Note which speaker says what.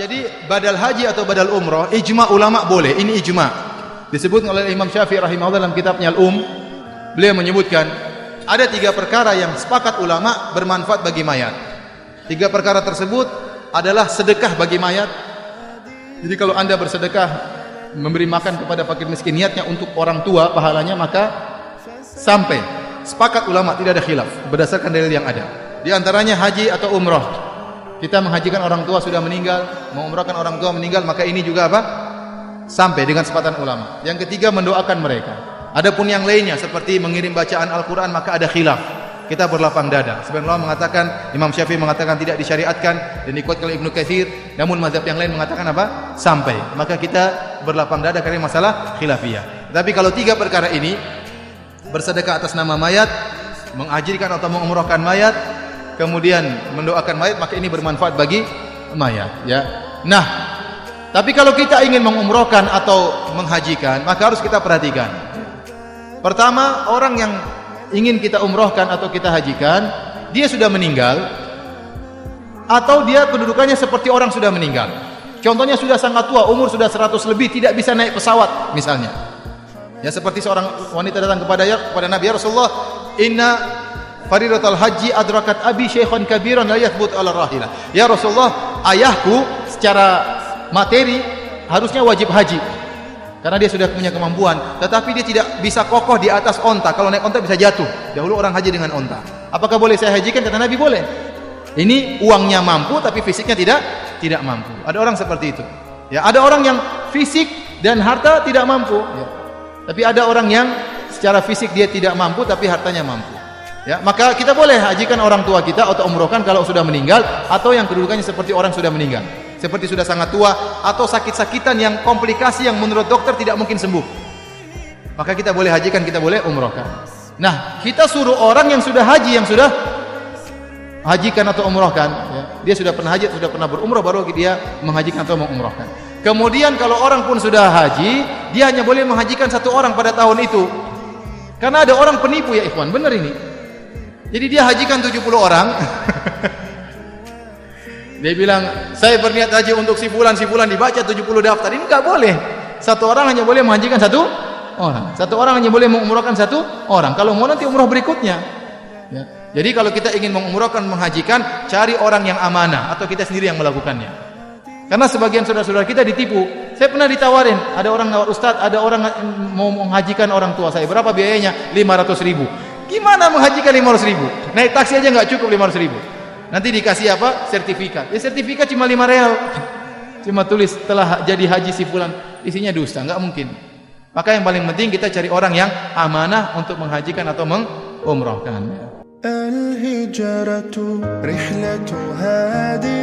Speaker 1: Jadi badal haji atau badal umrah, ijma ulama boleh. Ini ijma. Disebut oleh Imam Syafi'i rahimahullah dalam kitabnya Al-Um. Beliau menyebutkan ada 3 perkara yang sepakat ulama bermanfaat bagi mayat. 3 perkara tersebut adalah sedekah bagi mayat. Jadi kalau Anda bersedekah memberi makan kepada fakir miskin, niatnya untuk orang tua, pahalanya, maka sampai sepakat ulama, tidak ada khilaf berdasarkan dalil yang ada. Di antaranya haji atau umrah. Kita menghajikan orang tua sudah meninggal, mengumrahkan orang tua meninggal, maka ini juga apa? Sampai dengan sepakatan ulama. Yang ketiga, mendoakan mereka. Adapun yang lainnya seperti mengirim bacaan Al-Qur'an, maka ada khilaf. Kita berlapang dada. Sebagian ulama mengatakan, Imam Syafi'i mengatakan tidak disyariatkan dan dikuatkan oleh Ibnu Katsir, namun mazhab yang lain mengatakan apa? Sampai. Maka kita berlapang dada karena masalah khilafiyah. Tapi kalau 3 perkara ini, bersedekah atas nama mayat, menghajikan atau mengumrahkan mayat, kemudian mendoakan mayat, maka ini bermanfaat bagi mayat, ya. Nah, tapi kalau kita ingin mengumrahkan atau menghajikan, maka harus kita perhatikan. Pertama, orang yang ingin kita umrahkan atau kita hajikan, dia sudah meninggal atau dia kedudukannya seperti orang sudah meninggal. Contohnya sudah sangat tua, umur sudah 100 lebih, tidak bisa naik pesawat misalnya. Ya, seperti seorang wanita datang kepada Nabi, ya Rasulullah, inna faridatul haji adrakat abi syaikhan kabiran la yathbut ala rahilah. Ya Rasulullah, ayahku secara materi harusnya wajib haji karena dia sudah punya kemampuan, tetapi dia tidak bisa kokoh di atas onta. Kalau naik onta bisa jatuh. Dahulu orang haji dengan onta. Apakah boleh saya hajikan? Kata Nabi, boleh. Ini uangnya mampu tapi fisiknya tidak mampu. Ada orang seperti itu. Ya, ada orang yang fisik dan harta tidak mampu, ya. Tapi ada orang yang secara fisik dia tidak mampu tapi hartanya mampu. Ya, maka kita boleh hajikan orang tua kita atau umrohkan kalau sudah meninggal atau yang kedudukannya seperti orang sudah meninggal, seperti sudah sangat tua atau sakit-sakitan yang komplikasi yang menurut dokter tidak mungkin sembuh. Maka kita boleh hajikan, kita boleh umrohkan. Nah, kita suruh orang yang sudah haji, yang sudah hajikan atau umrohkan, ya, dia sudah pernah haji, sudah pernah berumrah, baru dia menghajikan atau mengumrohkan. Kemudian kalau orang pun sudah haji, dia hanya boleh menghajikan 1 orang pada tahun itu. Karena ada orang penipu, ya ikhwan, benar ini. Jadi dia hajikan 70 orang. Dia bilang, saya berniat haji untuk si fulan, dibaca 70 daftar. Ini enggak boleh. 1 orang hanya boleh menghajikan 1 orang. 1 orang hanya boleh mengumrahkan 1 orang. Kalau mau nanti umrah berikutnya. Ya. Jadi kalau kita ingin mengumrahkan, menghajikan, cari orang yang amanah atau kita sendiri yang melakukannya. Karena sebagian saudara-saudara kita ditipu. Saya pernah ditawarin, ada orang nawar, Ustaz, ada orang mau menghajikan orang tua saya. Berapa biayanya? 500.000. Gimana menghajikan 500.000? Naik taksi aja nggak cukup 500.000. Nanti dikasih apa? Sertifikat. Ya sertifikat cuma 5 real. Cuma tulis telah jadi haji si fulan. Isinya dusta, nggak mungkin. Maka yang paling penting kita cari orang yang amanah untuk menghajikan atau mengumrahkan. Al-hijratu rihlatu hadi